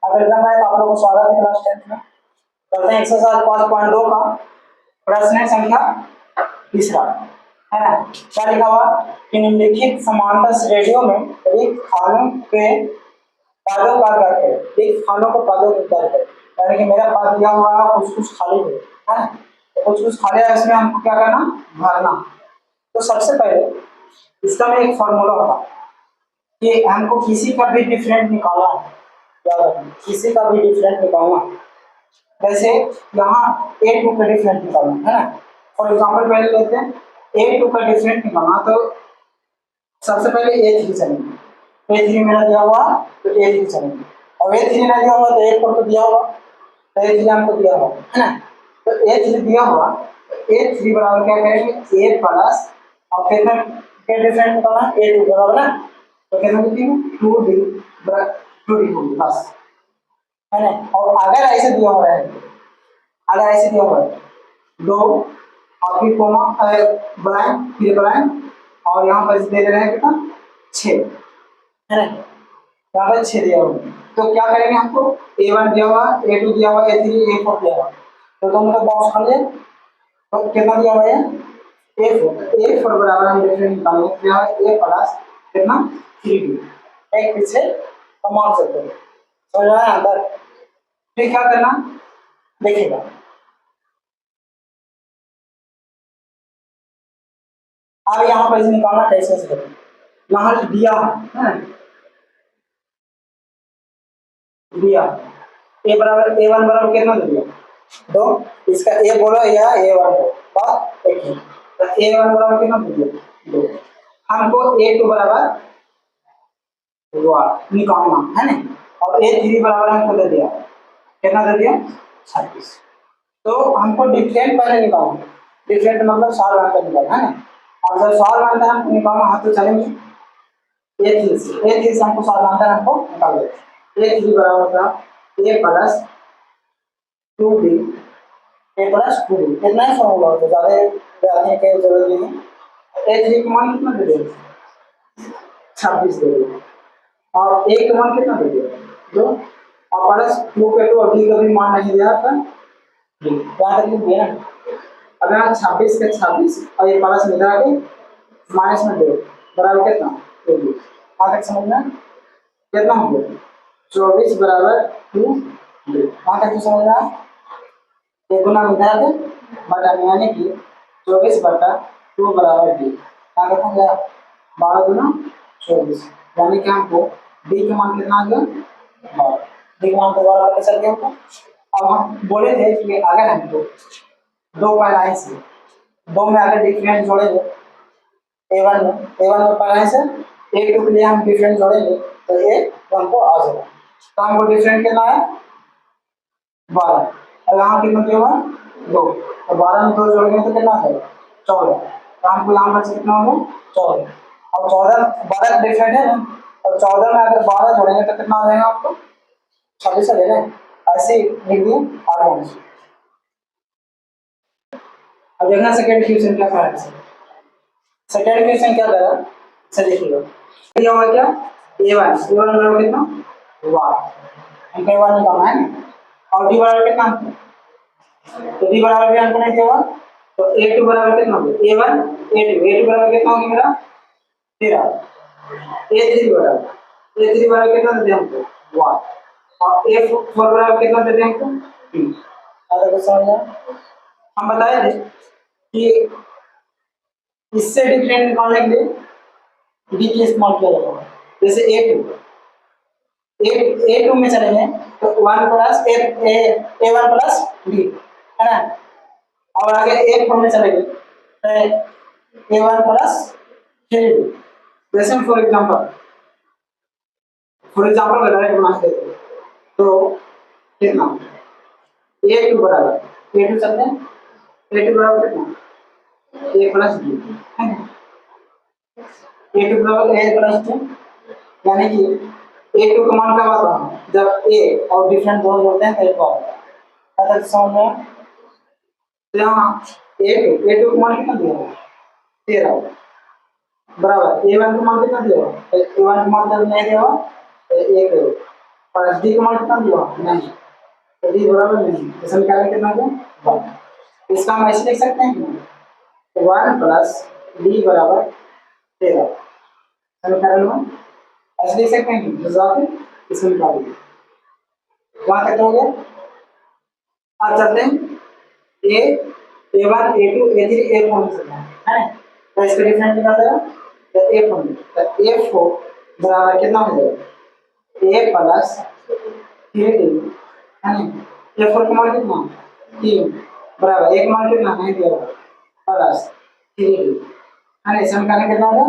Welcome back, आप लोगों को स्वागत है क्लास 10 में। करते हैं एक्सरसाइज 5.2 का प्रश्न संख्या तीसरा, है ना। क्या लिखा हुआ कि निम्नलिखित समांतर श्रेणियों में रिक्त खानों के पदों का क्या है। रिक्त खानों को पदों की क्या है, यानी कि मेरा पद दिया हुआ है, कुछ कुछ खाली है ना, तो कुछ कुछ खाली है, इसमें हमको क्या करना, भरना। तो सबसे पहले इसका में एक फॉर्मूला होगा कि हमको किसी का भी डिफरेंट निकालना है, किसी का भी डिफरेंट निकालना। जैसे यहाँ A2 का डिफरेंट निकालना है ना। फॉर एग्जांपल पहले लेते हैं A2 का डिफरेंट निकालना, तो सबसे पहले A3 चलेंगे। A3 मेरा दिया हुआ तो A3 चलेंगे, और A3 नहीं दिया हुआ तो A4 को दिया हुआ, तो A3 हमको दिया हुआ है ना। तो A3 दिया हुआ, A3 बराबर क्या करेंगे A प्लस, और कितना के डिफरेंट निकालना A2 बराबर ना, तो कितना लिखेंगे 2D 2D होगी बस, है ना। और अगर ऐसे दिया हुआ है, अगर ऐसे दिया हुआ है दो और फिर कोमा ब्लैंक फिर ब्लैंक, और यहाँ पर दे रहे हैं कितना 6, है ना। यहाँ पर 6 दिया हुआ, तो क्या करेंगे, हमको A1 दिया हुआ, A2 दिया हुआ, A3 A4 दिया हुआ, तो तुम लोग बॉक्स खोल ले। तो कितना दिया हुआ है A4 बराबर हम डिफरेंट निकालेंगे, क्या है A प्लस कितना 3D, एक पीछे कमान सकते हैं, समझ रहे हैं अंदर। फिर क्या करना देखिएगा, अब यहाँ पर निकालना कैसे से करें। यहाँ दिया है दिया A बराबर A1 बराबर कितना दिया 2, इसका A बोलो या A1 बोलो, बात एक ही। तो A1 बराबर कितना दिया 2, हमको A2 बराबर निकालना है ना, और A3 बराबर हमको दे दिया कितना दे दिया 26। तो हमको डिफरेंट पहले निकालना, डिफरेंट मतलब सॉल्व आंसर निकालना है ना। और जब सॉल्व आंसर हमको निकालना हाथ तो चलेंगे A3 से हमको सॉल्व आंसर हमको निकाल देते। A3 बराबर था A plus 2B, A plus 2B, इतना ही फॉर्मूला होता है, ज़्यादा जाने की जरूरत नहीं है। A3 का मान कितना दे देंगे 26 दे देंगे, और A का मान कितना दे देंगे 2, और प्लस 2 पे तो अभी कभी मान नहीं दिया था, याद रखिए ना। अब यहाँ 26 के 26 और ये प्लस में के माइनस में 2 बराबर कितना 24, यहाँ तक समझना कितना हो गया 24 बराबर 2, यहाँ तक तो समझना। ये गुना में के बटा में, यानी कि 24 बटा 2 बराबर D, यहाँ तक हो गया 12 गुना 24, यानी कि हमको D का मान कितना आ गया 12, D का मान तो 12 पता चल गया हमको। अब हम बोले थे कि अगर हमको दो पैराई से दो में अगर डिफरेंट जोड़ेंगे A1 में पैराई से A2 के लिए हम डिफरेंट जोड़ेंगे तो A1 को आ जाएगा। तो हमको डिफरेंट कितना है 12, और यहाँ कितना दिया हुआ 2, तो 12 में 2 जोड़ेंगे तो कितना है 14, तो हमको यहाँ पर कितना होगा 14, और 12 डिफरेंट है ना, और 14 में अगर 12 जोड़ेंगे तो कितना आ जाएगा आपको 26 आ जाएगा। ऐसे लिख दिए आगे। अब देखना सेकंड क्वेश्चन क्या कर रहा है। सेकंड क्वेश्चन क्या कर रहा है, चलिए देखिएगा। दिया हुआ क्या A1 बराबर कितना 1, हमको A1 निकालना है ना, और D बराबर कितना, तो D बराबर भी हमको नहीं दिया हुआ, तो A2 बराबर कितना होगा A1 A2 बराबर कितना होगा मेरा 13, A3 बराबर कितना दे दिया हमको 1, और A4 बराबर कितना दे दिया हमको 3। अगर समझ हम बताए थे कि इससे डिफरेंट निकालने के लिए डी की इस्तेमाल किया जाता है। जैसे A2 में चलेंगे तो 1 प्लस A1 प्लस D, है ना, और आगे A4 में चलेंगे तो A1 प्लस 3D। जैसे फॉर एग्जांपल का डायरेक्ट बना देते हैं, तो कितना A2 बराबर A2 चलते हैं, A2 बराबर कितना A प्लस D, है ना, A2 बराबर A प्लस 2, यानी कि A2 का मान कब आता है जब A और डिफरेंट दोनों जोड़ते हैं तो A आता है, समझ में। तो यहाँ A2 का मान कितना दिया है 13 बराबर A1 का मान कितना दिया है, A1 का मान जब नहीं दिया हुआ तो 1, और डी का मान कितना दिया नहीं, तो डी बराबर नहीं, तो समीकरण कितना है 1। इसका हम ऐसे लिख सकते हैं 1 प्लस डी बराबर 13, समीकरण में ऐसे लिख सकते हैं तो जवाब इसमें निकालिए। वहां तक हो गया। अब चलते हैं ए A1 A2 A3 A4 चलते हैं, है ना। तो इसको डिफरेंट निकालते हैं तो A4 तो A4 बराबर कितना हो जाएगा A प्लस 3D, है ना। A4 का मान कितना 3 बराबर एक मान कितना नहीं दिया प्लस 3D, है ना। इसमें करने कितना होगा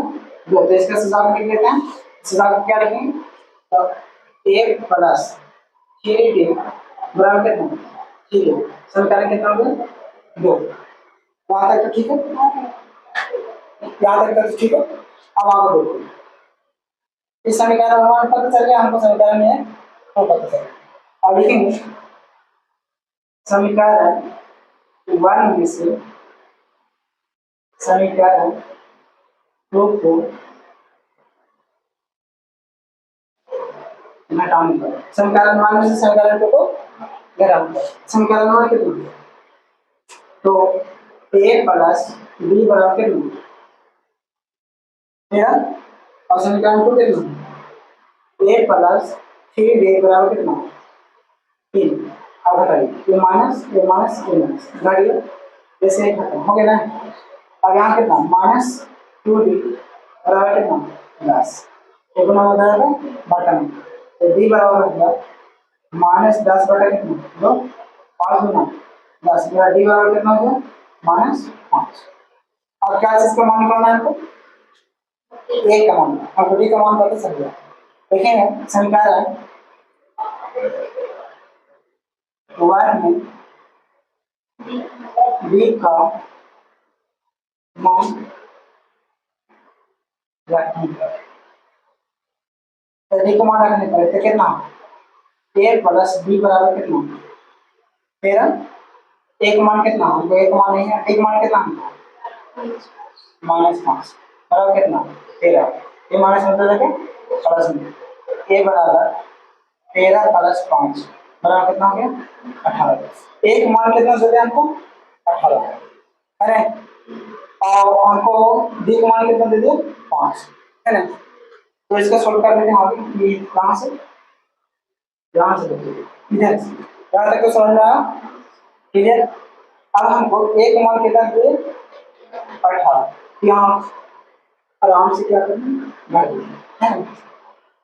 2। तो इसका सुझाव लिख लेते हैं। सुझाव क्या लिखेंगे तो A प्लस 3D बराबर कितना 3, समीकरण कितना होगा 2। वहां तक तो ठीक है, यहाँ तक तो ठीक है। अब आगे देखो इस समीकरण में मान पता चल गया हमको, समीकरण में तो पता चल गया। अब लिखेंगे समीकरण 1 में से समीकरण 2 को घटाने पर, समीकरण 1 में से समीकरण 2 को घटाने पर समीकरण 1 कितना तो A प्लस B बराबर कितना मेरा, और समीकरण 2 कितना A प्लस 3D बराबर कितना 3। अब घटाइए ये माइनस ये माइनस ये माइनस घटाइए, जैसे खत्म हो गया ना। अब यहाँ कितना माइनस 2D बराबर कितना 10, ये गुना हो जाएगा बटा में, तो D बराबर हो गया माइनस 10 बटा कितना 2, 5 गुना 10, मेरा D बराबर कितना हो गया -5। अब क्या चीज का मान निकालना है हमको A का मान, हमको D का मान पता चल गया। देखेंगे समीकरण 1 में B का मान रखेंगे, तो D का मान रखने पर तो कितना A प्लस B बराबर कितना 13, एक मान कितना हमको एक मान नहीं है, एक मान कितना -5 बराबर कितना 13, ये माइनस मतलब है कि प्लस में A बराबर 13 प्लस 5 बराबर कितना हो गया 18। एक मान कितना दे दिया हमको 18, है ना। और हमको D का मान कितना दे दिया 5, है ना। तो इसका सोल्व कर लेते हैं आगे, ये कहाँ से देखिए इधर से यहाँ तक तो समझ में आया क्लियर। अब हमको एक मान कितना दिए 18, यहाँ आराम से क्या करना है।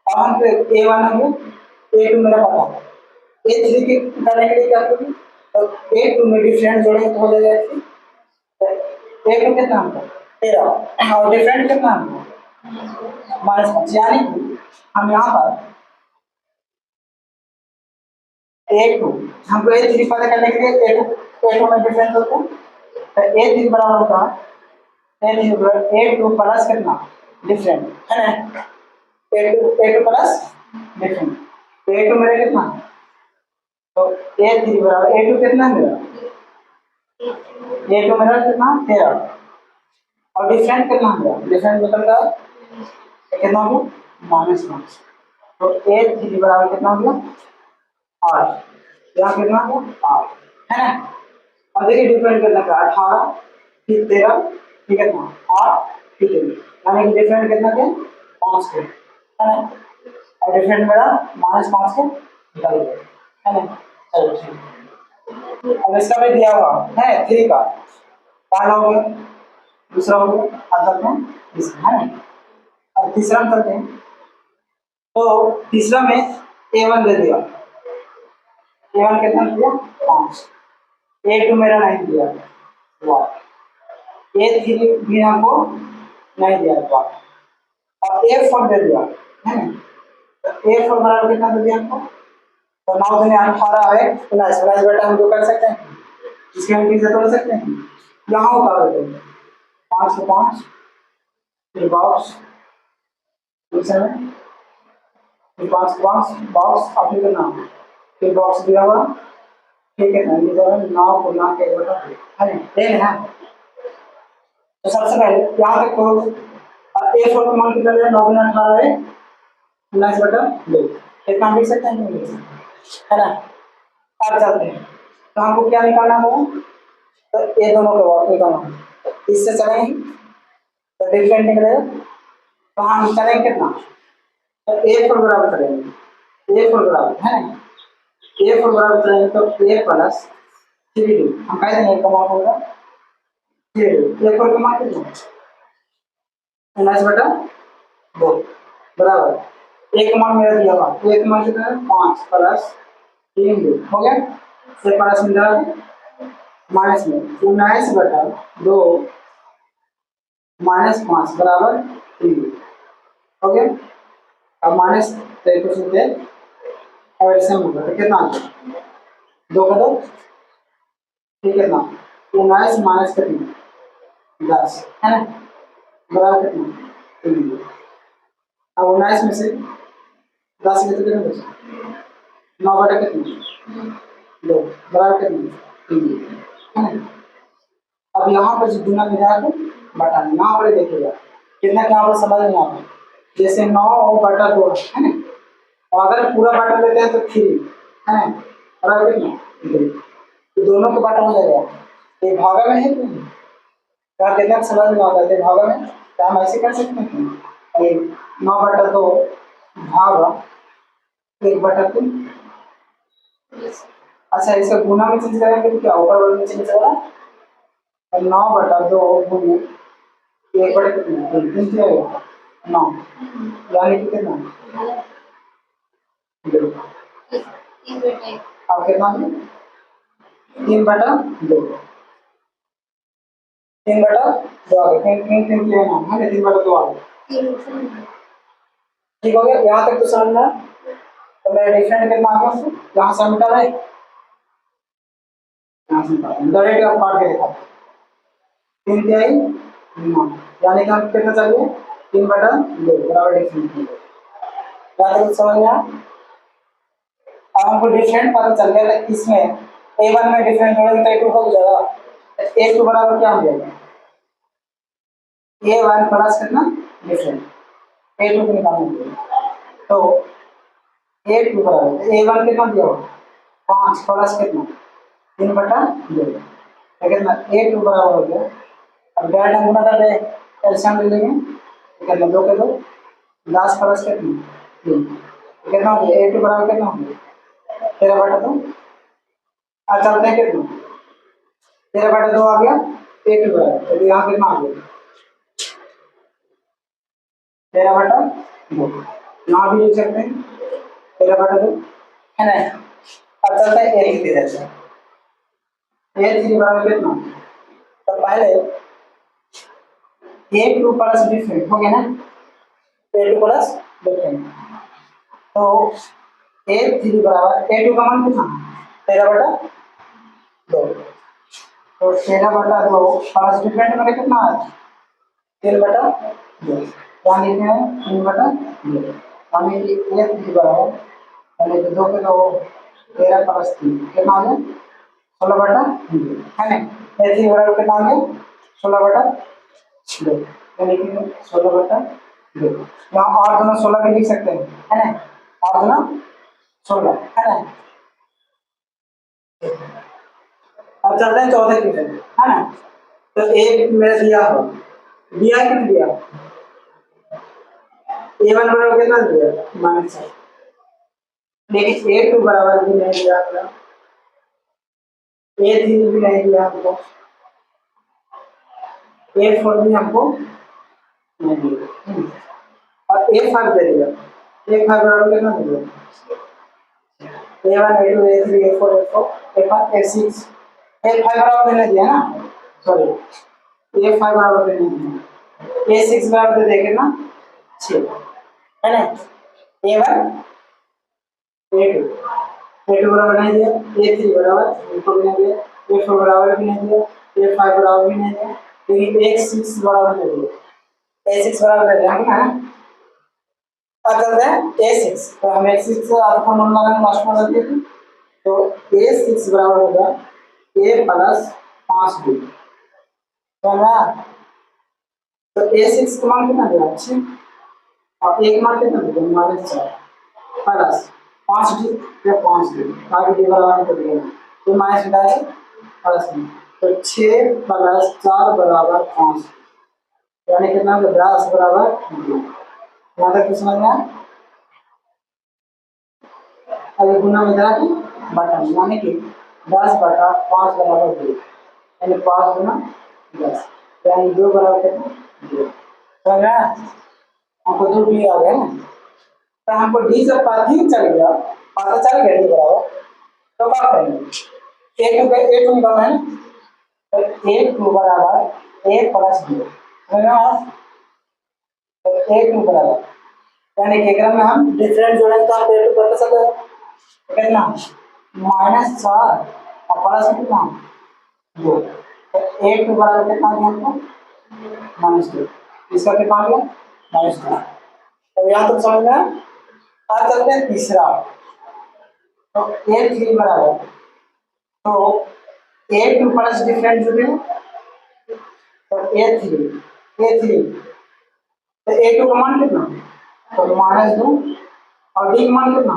अब हम A1 हमें A2 मेरा पता है, A3 के करने के लिए क्या करेंगे तो A2 में डिफरेंट जोड़ेंगे तो हो जाएगा A2 कितना हमको 13 और डिफरेंट कितना हमको -5, यानी कि हम यहाँ पर A2 हमको A3 पता करने के लिए A2 में डिफरेंस होता है तो A3 बराबर होता है A2 प्लस कितना डिफरेंट, है ना। A2 प्लस डिफरेंट, तो A2 मेरा कितना तो A3 बराबर A2 कितना मेरा A2 मेरा कितना 13 और डिफरेंट कितना मेरा डिफरेंट निकलता है कितना हो गया -5, तो A3 बराबर कितना हो गया 8, यहाँ कितना हो 8, है ना। और देखिए डिफरेंट कितना था 18 फिर 13 फिर कितना 8 फिर 3, यानी कि डिफरेंट कितना थे 5 के, है ना। और डिफरेंट मेरा -5 के निकल गया, है ना। चलो ठीक है। अब इसका भी दिया हुआ है 3 का पहला हो गया, दूसरा हो गया, अब चलते हैं तीसरा, है ना। अब तीसरा में चलते हैं तो तीसरा में A1 दे दिया, A1 कितना दिया 5, A2 मेरा नहीं दिया A3 भी हमको नहीं दिया और A4 दे दिया, है ना। तो A4 बराबर कितना दे दिया हमको तो 9 दूनी 18 है प्लस प्लस बेटा हम जो कर सकते हैं इसके हम किसे तोड़ सकते हैं, यहाँ उतार देते हैं 5 को 5 फिर बॉक्स दूसरे में फिर 5 को 5 बॉक्स अपने का नाम फिर बॉक्स दिया हुआ ठीक है ना, ये जरा 9 को 9 के बटा है ना। तो सबसे पहले यहाँ तक तो A4 का मान कितना दिया 9 गुना 18 है 19 बटा 2, इतना लिख सकते हैं, नहीं लिख सकते, है ना। अब चलते हैं, तो हमको क्या निकालना होगा, तो ये दोनों का वर्क निकालना, इससे चलेंगे तो डिफरेंट निकलेगा, तो हम चलेंगे कितना, तो ए फोर बराबर चलेंगे, ए फोर बराबर है ना, ए फोर बराबर चलेंगे तो ए प्लस थ्री डी हम कह देंगे कमा होगा, three D A four comma कितना 19/2 बराबर एक मान मेरा दिया हुआ, तो एक मान कितना है 5 प्लस 3 हो गया, से प्लस में जा माइनस में 19/2 -5 बराबर 3 हो गया। अब माइनस तो कुछ नहीं है, और इसमें होगा तो कितना आ गया 2 का 2 ठीक है ना, 19 माइनस कितना 10 है ना, बराबर कितना 3। अब 19 में से 10 के कितने बचे 9 कितने 2 बराबर कितने 3 है ना। अब यहाँ पर जो गुना में जाकर बटा यहाँ पर देखिएगा कितना क्या पर समझ में आता है, जैसे 9 और बटा 2 है ना, और अगर पूरा बटा लेते हैं तो 3 है ना, बराबर कितना 3, तो दोनों को बटा हो जाएगा, ये भागा में है कि नहीं, क्या कितना समझ में आता है भागा में, तो हम ऐसे कर सकते हैं 9/2 भागा 1/3। अच्छा इसका गुना में चेंज करेंगे तो क्या ऊपर वाले में चेंज होगा, 9/2 गुने 1/3 3 क्या होगा 9, यानी कि कितना अब कितना 3/2 3/2 आ गया, 3 क्या नाम है 3/2 आ गया, ठीक हो गया यहाँ तक तो समझना। तो मैं डिफरेंट कितना आ गया यहाँ से मिटा रहा है, यहाँ से डायरेक्ट आप काट के देखा 3 तिहाई 9, यानी कि हम कितना चाहिए 3/2 बराबर डिफरेंट, यहाँ तक समझ में आया। अब हमको डिफरेंट पता चल गया था, इसमें a1 में डिफरेंट होगा तो a2 हो जाएगा, a2 बराबर क्या हो जाएगा a1 प्लस कितना डिफरेंट a2 को निकालना, तो a2 बराबर a1 कितना दिया होगा 5 प्लस कितना 3/2 तो कितना a2 बराबर हो गया। अब डायरेक्ट हम गुना कर रहे एलसीएम ले लेंगे, कितना 2 के 2 10 प्लस कितना 3 कितना हो गया a2 बराबर कितना हो गया 13/2। अब चलते हैं कितना 13/2 आ गया a2 बराबर, तो यहाँ कितना आ गया 13/2, यहाँ भी लिख सकते हैं 13/2 है ना। अब चलते हैं a3 a3 बराबर कितना, तो पहले a2 प्लस डिफरेंट हो गया ना, a2 प्लस डिफरेंट, तो a3 बराबर a2 का मान कितना 13/2, तो 13/2 प्लस डिफरेंट में कितना है 3/2, यहाँ लिखते हैं 3/2, यानी कि a3 बराबर यानी कि 2 के 2 13 प्लस 3 कितना आ गया 16/2 है ना, a3 बराबर कितना आ गया 16/2, यानी कि 16/2 यहाँ और दोनों 16 भी लिख सकते हैं है ना, और दोनों 16 है ना। अब चलते हैं चौथे क्वेश्चन है ना, तो एक मेरा दिया हो दिया कि नहीं दिया a1 बराबर कितना दिया -6, लेकिन a2 बराबर भी नहीं दिया हमको, a3 भी नहीं दिया हमको, a4 भी हमको नहीं दिया, और a5 दे दिया, a5 बराबर कितना दिया a1 a2 a3 a4 a5 a6, a5 बराबर नहीं दिया ना, सॉरी a5 बराबर नहीं दिया, a6 बराबर दे कितना 6 है ना, a1 a2 बराबर नहीं दिया, a3 बराबर a4 भी नहीं दिया, a4 बराबर भी नहीं दिया, a5 बराबर भी नहीं दिया, लेकिन a6 बराबर दे दिया, a6 बराबर दे दिया है ना। अब चलते हैं a6, तो हम a6 से अल्फा नोन लगाएंगे लास्ट में रखिए, तो a6 बराबर होगा a प्लस 5b, तो ना तो a6 का मान कितना दिया 6 और एक मान कितना दिया -4 प्लस 5 डी या 5 डी आगे डी बराबर कर दिया तो माइनस बताइए प्लस में तो 6 प्लस 4 बराबर 5 यानी कितना हो गया 10 बराबर 2 यहाँ तक तो समझ में आया। अब ये गुना में की बटन यानी कि 10 बटा 5 बराबर 2 यानी 5 गुना 10 यानी 2 बराबर कितना 2 समझ में आया। हमको 2 डी आ गया ना तो हमको डी से पता ही चल गया पता चल गया डी बराबर तो क्या करेंगे ए टू निकालना है ना तो ए टू बराबर ए प्लस बी तो ए टू बराबर यानी कि अगर में हम डिफरेंट जोड़ेंगे तो आप ए टू बता सकते हो कितना -4 और प्लस कितना 2 तो ए टू बराबर कितना आ गया हमको -2 इसका कितना आ गया -2 तो यहाँ तक समझ में आ चलते हैं तीसरा तो ए थ्री बराबर तो ए टू प्लस डिफरेंट जो है तो ए थ्री तो ए टू का मान कितना तो -2 और डी का मान कितना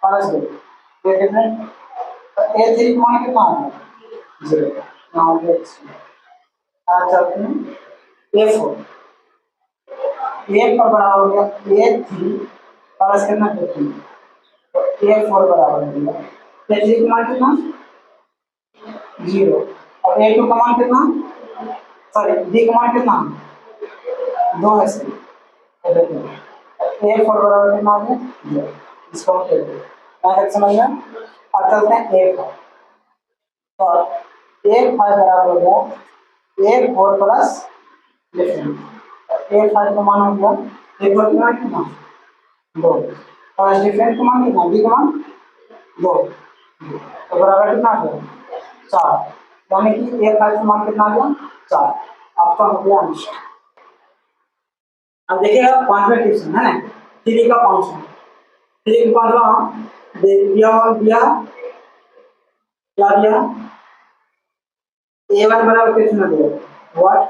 +2 ये डिफरेंट तो ए थ्री का मान कितना है 0 यहाँ पे आ चलते हैं ए फोर बराबर हो गया ए थ्री प्लस कितना डिफरेंट तो ए फोर बराबर हो गया ए थ्री का मान कितना 0 और ए टू का मान कितना सॉरी डी का मान कितना 2 है सही तो देखिए ए फोर बराबर कितना हो गया 0 इसको हम कहते हैं यहाँ तक समझ में अब चलते हैं ए फाइव और ए फाइव बराबर हो गया ए फोर प्लस डिफरेंट ए फाइव का मान हो गया ए फोर का मान कितना 2 और डिफरेंट का मान कितना डी का मान 2 तो बराबर कितना आ गया 4 यानी कि ए फाइव का मान कितना आ गया 4 आपका हो गया आंसर। अब देखिएगा पांचवें क्वेश्चन है ना 3 का 5 3 का 5 दिया क्या दिया ए वन बराबर कितना दिया व्हाट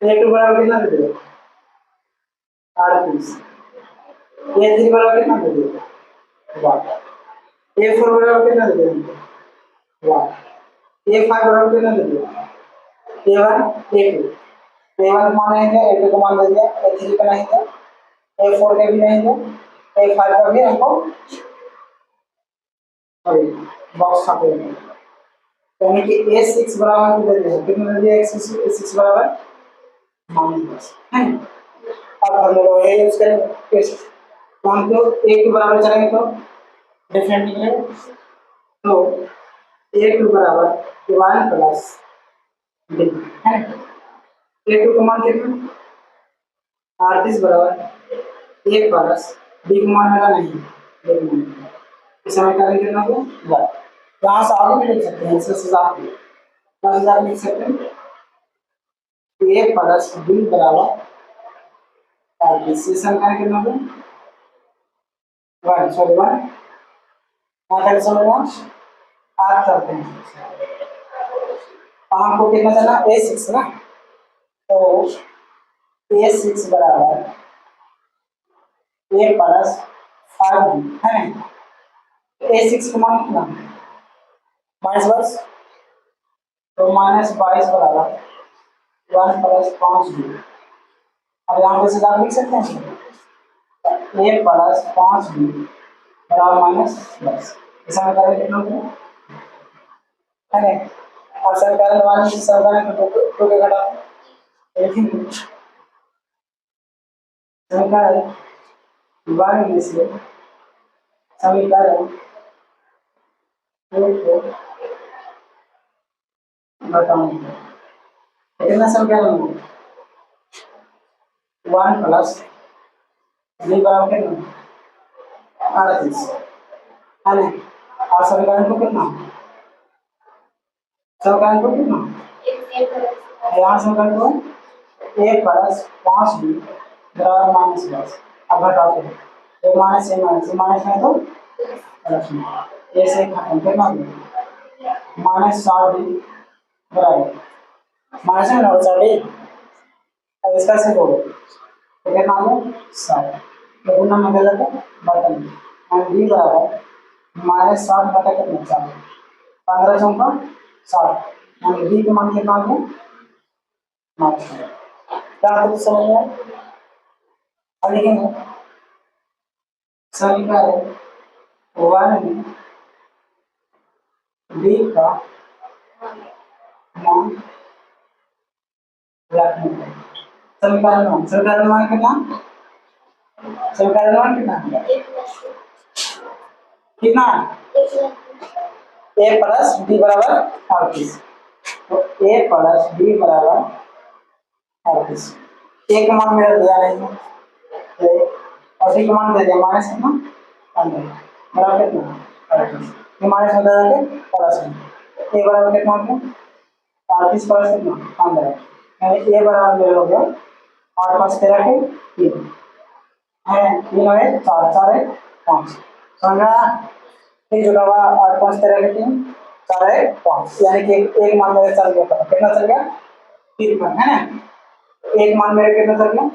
ए टू बराबर कितना दे दिया 38 ए थ्री बराबर कितना दे दिया व्हाट ए फोर बराबर कितना दे दिया व्हाट ए फाइव बराबर कितना दे दिया A one A two A one मान नहीं है ए टू का मान दे दिया ए थ्री का नहीं था ए फोर का भी नहीं है ए फाइव का भी हमको अरे बॉक्स का यानी कि a6 बराबर दे दिया कितना दे दिया a6 बराबर -10 है अब हम लोग ये यूज करेंगे कैसे तो हम तो a2 बराबर चलेंगे तो डिफरेंट निकलेगा तो a2 बराबर 1 प्लस d है a2 का मान कितना 38 बराबर 1 प्लस d का मान मेरा नहीं इस समीकरण कितना हो गया यहाँ से आगे भी लिख सकते हैं इससे आप लिख सकते हैं ए प्लस बी बराबर 38 इस समीकरण कितना हो गया 1 सॉरी 1 यहाँ तक समझना आप करते हैं हमको कितना चला a6 ना तो a6 बराबर a प्लस 5b है ना a6 का मान कितना -22 तो -22 बराबर 1 प्लस 5b अब यहाँ पे सीधा लिख सकते हैं a प्लस 5b बराबर -10 ऐसा में करें कितना होगा है ना और समीकरण वाले से समीकरण को टू के घटाते लेकिन समीकरण वन से समीकरण को घटाएंगे कितना समीकरण होगा 1 प्लस b बराबर कितना 38 है ना और समीकरण को कितना समीकरण को कितना यहाँ समीकरण को a प्लस 5b बराबर -10 अब घटाते हैं एक माइनस है तो प्लस में ए से खत्म कितना -60 बराबर माइनस में 60 अब इसका से जोड़ो तो कितना आ गया 60 तो गुना में गलत है बटन और बी बराबर -60 बटा कितना 40, 15 चौका 60, यानी बी का मान कितना आ गया -60। क्या आपको समझ में आया? अब लिखेंगे समीकरण 1 बी का मान रखने हैं। समीकरण वन कितना, समीकरण वन कितना ए प्लस बी बराबर 38, तो ए प्लस बी बराबर 38, ए का मान मेरा दिया नहीं है और बी का मान दे दिया माइनस कितना 15 बराबर कितना 38, ये माइनस हो जाएगा प्लस में, ए बराबर कितना हो गया 38 प्लस कितना 15, यानी ए बराबर मेरा हो गया 8 5 13 के 3 है, 3 है 4 4 है 5, समझा? फिर जुड़ा हुआ 8 5 13 के 3 4 है 5, यानी कि एक मान मेरे चल गया, कितना चल गया 53 है ना, एक मान मेरे कितना चल गया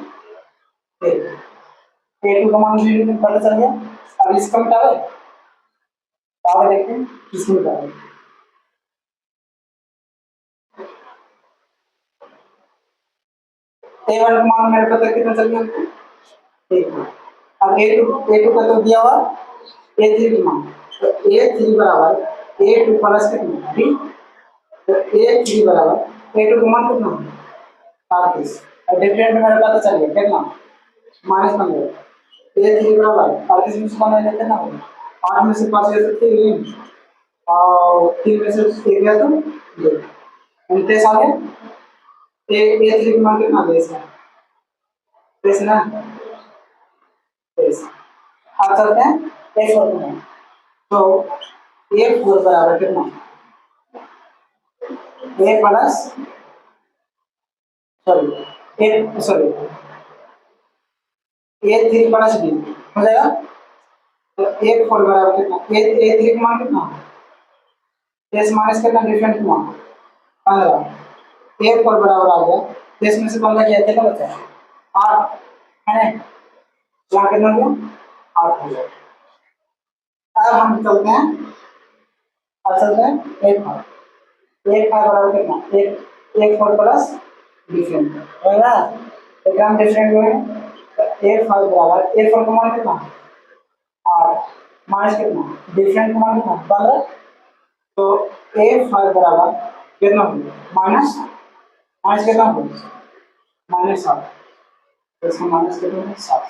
3, का मान भी पता चल गया। अब इसका मिटावे पावर देखते हैं किसमें मिटावे, ए वन का मान मेरे पता कितना चल गया ठीक है। अब ए टू का तो दिया हुआ ए थ्री का मान, तो ए थ्री बराबर ए टू प्लस कितना बी, तो ए थ्री बराबर ए टू का मान कितना 38, और डिफरेंट में मेरे पता चल गया कितना -15, ए थ्री बराबर 38 में से 15 लेते ना 8 में से 5 ले सकते हैं और 3 में से 1 गया तो 2, 29 आ गया। ए थ्री का मान कितना आ गया इसका, इस ना इस, अब चलते हैं ए फोर में, तो ए फोर बराबर कितना ए प्लस सॉरी ए थ्री प्लस बी हो जाएगा, तो ए फोर बराबर कितना ए थ्री का मान कितना एस माइनस कितना डिफरेंट का मान 15, ए फोर बराबर आ गया 10 में से 15 किया कितना बचा 8 है ना, यहाँ कितना हो गया 8 हो गया। अब हम चलते हैं, अब चलते हैं एक फाइव बराबर कितना एक फोर प्लस डिफरेंट है ना, एग्जाम डिफरेंट हुए तो ए फाइव बराबर ए फोर का मान कितना 8 माइनस कितना डिफरेंट का मान कितना 15, तो ए फाइव बराबर कितना माइनस माइनस कितना -7, तो इसका माइनस कितना 7।